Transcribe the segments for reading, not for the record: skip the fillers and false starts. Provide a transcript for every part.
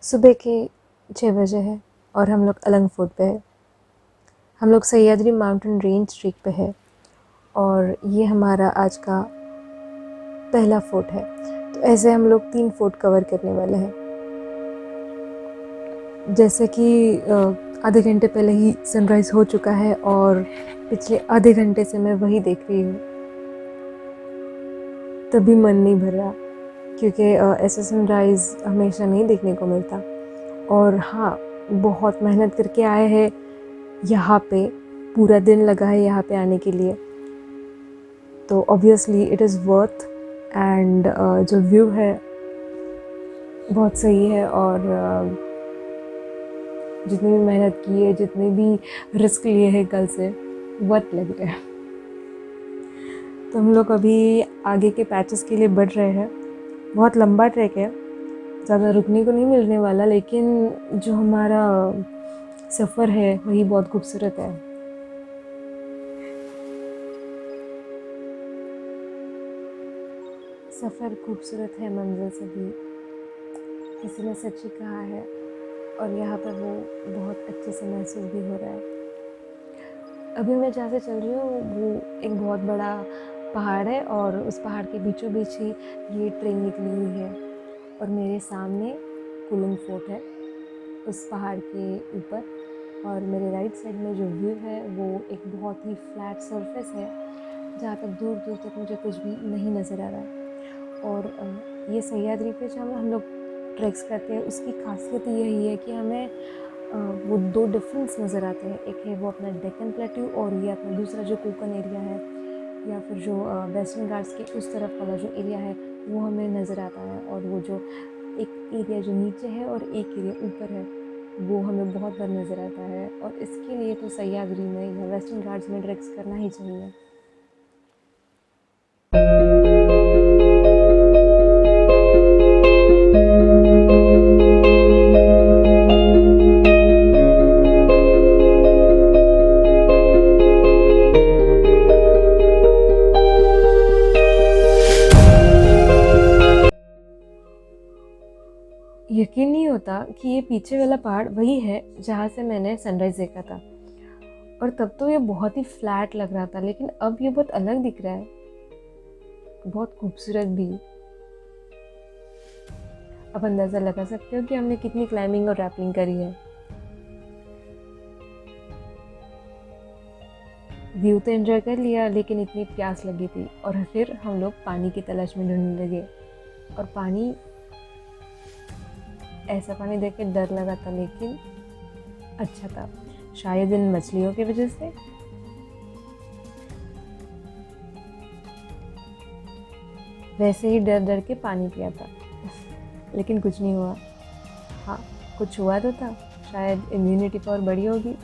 सुबह के 6 बजे है और हम लोग अलंग फोर्ट पे है। हम लोग सह्याद्री माउंटेन रेंज ट्रेक पे है और ये हमारा आज का पहला फोर्ट है। तो ऐसे हम लोग 3 फोर्ट कवर करने वाले हैं। जैसे कि आधे घंटे पहले ही सनराइज़ हो चुका है और पिछले आधे घंटे से मैं वही देख रही हूँ, तभी मन नहीं भर रहा क्योंकि ऐसा सनराइज़ हमेशा नहीं देखने को मिलता। और हाँ, बहुत मेहनत करके आए हैं यहाँ पे, पूरा दिन लगा है यहाँ पे आने के लिए, तो obviously it is worth. And जो व्यू है बहुत सही है और जितनी भी मेहनत की है, जितने भी रिस्क लिए हैं कल से, वर्थ लग रहे हैं। तो हम लोग अभी आगे के पैचेस के लिए बढ़ रहे हैं। बहुत लंबा ट्रैक है, ज़्यादा रुकने को नहीं मिलने वाला, लेकिन जो हमारा सफ़र है वही बहुत खूबसूरत है। सफ़र खूबसूरत है मंजिल से भी, किसी ने सच ही कहा है और यहाँ पर वो बहुत अच्छे से महसूस भी हो रहा है। अभी मैं जहाँ से चल रही हूँ वो एक बहुत बड़ा पहाड़ है और उस पहाड़ के बीचों बीच ही ये ट्रेन निकली हुई है और मेरे सामने कुलुंग फोर्ट है उस पहाड़ के ऊपर। और मेरे राइट साइड में जो व्यू है वो एक बहुत ही फ्लैट सरफेस है जहाँ तक दूर दूर तक मुझे कुछ भी नहीं नज़र आ रहा है। और ये सह्याद्री पे जहाँ हम लोग ट्रैक्स करते हैं उसकी खासियत यही है कि हमें वो 2 डिफरेंस नज़र आते हैं। एक है वो अपना डेक्कन प्लेट्यू और ये अपना दूसरा जो कोकन एरिया है या फिर जो वेस्टर्न घाट्स के उस तरफ वाला जो एरिया है वो हमें नज़र आता है। और वो जो एक एरिया जो नीचे है और एक एरिया ऊपर है वो हमें बहुत बार नज़र आता है। और इसके लिए तो सह्याद्री में या वेस्टर्न घाट्स में ट्रैक्स करना ही चाहिए। यकीन नहीं होता कि ये पीछे वाला पहाड़ वही है जहाँ से मैंने सनराइज़ देखा था। और तब तो ये बहुत ही फ्लैट लग रहा था, लेकिन अब ये बहुत अलग दिख रहा है, बहुत खूबसूरत भी। अब अंदाज़ा लगा सकते हो कि हमने कितनी क्लाइंबिंग और रैपलिंग करी है। व्यू तो एंजॉय कर लिया, लेकिन इतनी प्यास लगी थी और फिर हम लोग पानी की तलाश में ढूंढने लगे। और पानी, ऐसा पानी देख के डर लगा था, लेकिन अच्छा था, शायद इन मछलियों की वजह से। वैसे ही डर डर के पानी पिया था लेकिन कुछ नहीं हुआ। हाँ, कुछ हुआ तो था, शायद इम्यूनिटी पावर बढ़ी होगी।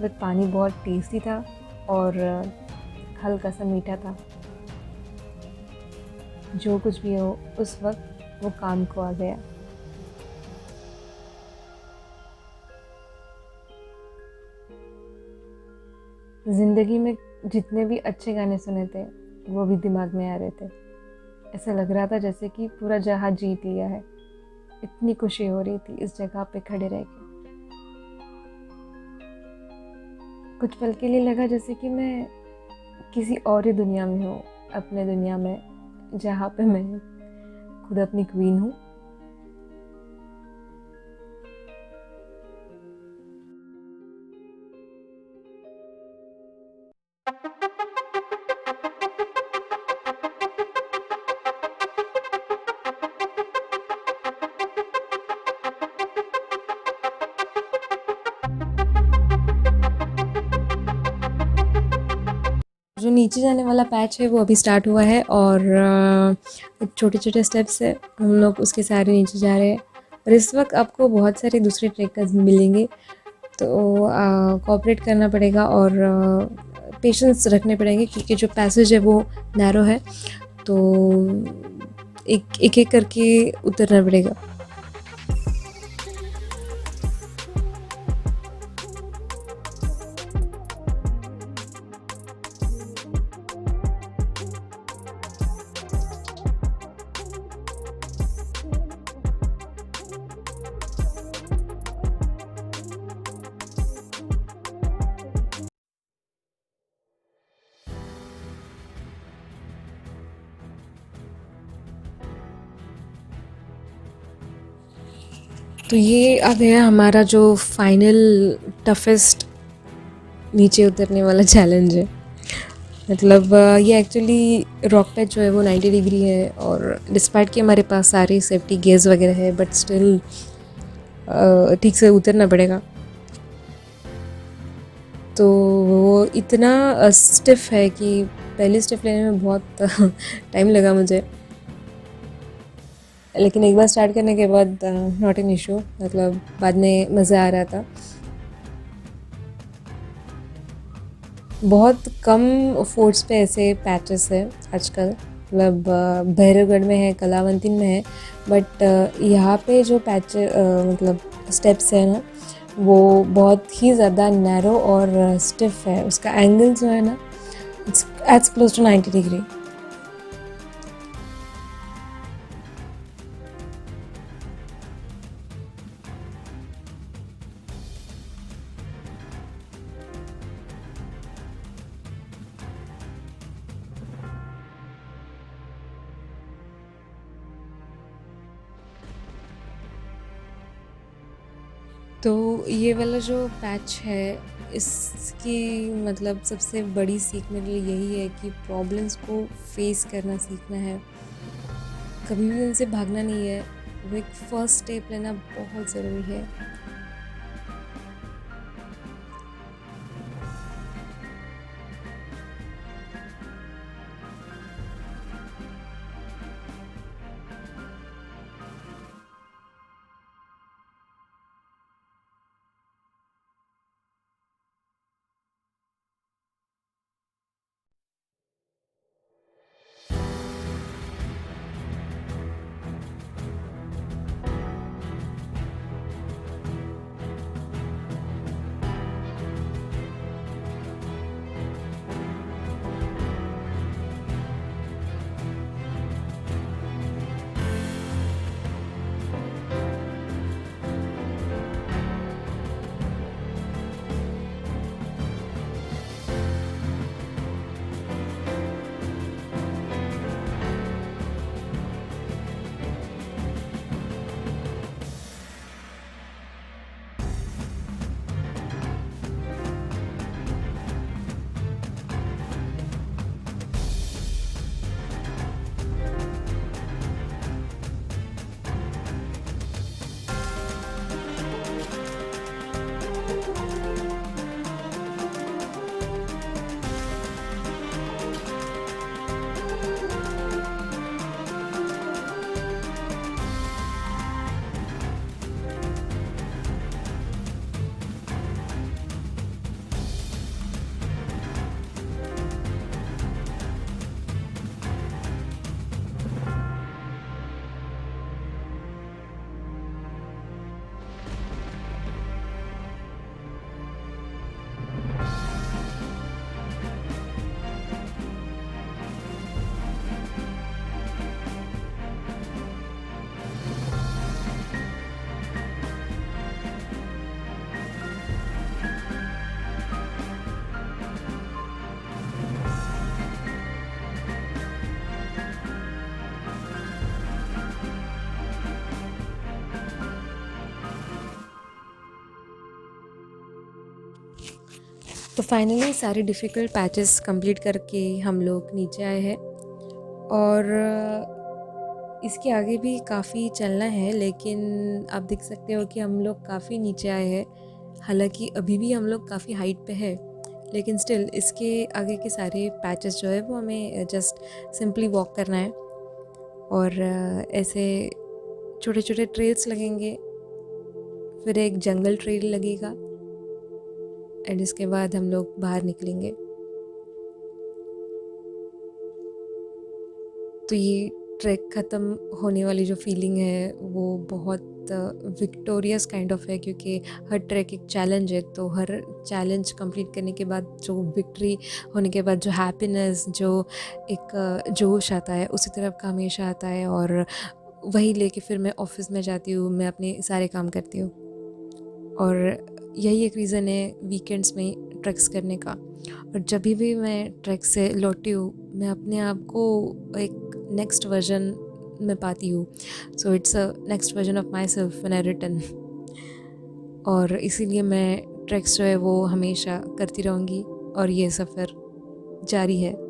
बट पानी बहुत टेस्टी था और हल्का सा मीठा था। जो कुछ भी हो उस वक्त वो काम को आ गया। ज़िंदगी में जितने भी अच्छे गाने सुने थे वो भी दिमाग में आ रहे थे। ऐसा लग रहा था जैसे कि पूरा जहां जीत लिया है। इतनी खुशी हो रही थी इस जगह पे खड़े रह के। कुछ पल के लिए लगा जैसे कि मैं किसी और ही दुनिया में हूँ, अपने दुनिया में, जहाँ पे मैं खुद अपनी क्वीन हूँ। जो नीचे जाने वाला पैच है वो अभी स्टार्ट हुआ है और छोटे छोटे स्टेप्स है, हम लोग उसके सारे नीचे जा रहे हैं। और इस वक्त आपको बहुत सारे दूसरे ट्रेकर्स मिलेंगे, तो कोऑपरेट करना पड़ेगा और पेशेंस रखने पड़ेंगे क्योंकि जो पैसेज है वो नैरो है, तो एक एक करके उतरना पड़ेगा। तो ये आ गया हमारा जो फाइनल टफेस्ट नीचे उतरने वाला चैलेंज है। मतलब ये एक्चुअली रॉक पैच जो है वो 90 डिग्री है, और डिस्पाइट कि हमारे पास सारी सेफ्टी गियर्स वगैरह है, बट स्टिल ठीक से उतरना पड़ेगा। तो वो इतना स्टिफ़ है कि पहली स्टेप लेने में बहुत टाइम लगा मुझे, लेकिन एक बार स्टार्ट करने के बाद नॉट एन इशू, मतलब बाद में मज़ा आ रहा था। बहुत कम फोर्ट्स पे ऐसे पैचेस है आजकल, मतलब भैरवगढ़ में है, कलावंतिन में है, बट यहाँ पे जो पैच मतलब स्टेप्स है ना, वो बहुत ही ज़्यादा नैरो और स्टिफ है। उसका एंगल जो है ना, it's as close to 90 degree. तो ये वाला जो पैच है, इसकी मतलब सबसे बड़ी सीख मेरे लिए यही है कि प्रॉब्लम्स को फेस करना सीखना है, कभी भी उनसे भागना नहीं है। वो एक फर्स्ट स्टेप लेना बहुत ज़रूरी है। तो फाइनली सारे डिफ़िकल्ट पैचेस कंप्लीट करके हम लोग नीचे आए हैं, और इसके आगे भी काफ़ी चलना है, लेकिन आप देख सकते हो कि हम लोग काफ़ी नीचे आए हैं। हालांकि अभी भी हम लोग काफ़ी हाइट पे है, लेकिन स्टिल इसके आगे के सारे पैचेस जो है वो हमें जस्ट सिंपली वॉक करना है, और ऐसे छोटे छोटे ट्रेल्स लगेंगे, फिर एक जंगल ट्रेल लगेगा, एंड इसके बाद हम लोग बाहर निकलेंगे। तो ये ट्रैक ख़त्म होने वाली जो फीलिंग है वो बहुत विक्टोरियस काइंड ऑफ है, क्योंकि हर ट्रैक एक चैलेंज है। तो हर चैलेंज कंप्लीट करने के बाद जो विक्ट्री होने के बाद जो हैप्पीनेस, जो एक जोश आता है, उसी तरह का हमेशा आता है, और वही लेके फिर मैं ऑफिस में जाती हूँ, मैं अपने सारे काम करती हूँ। और यही एक रीज़न है वीकेंड्स में ट्रैक्स करने का। और जब भी मैं ट्रैक से लौटी हूँ, मैं अपने आप को एक नेक्स्ट वर्जन में पाती हूँ। So it's a next version of my self when I return. और इसीलिए मैं ट्रैक्स जो है वो हमेशा करती रहूँगी और ये सफ़र जारी है।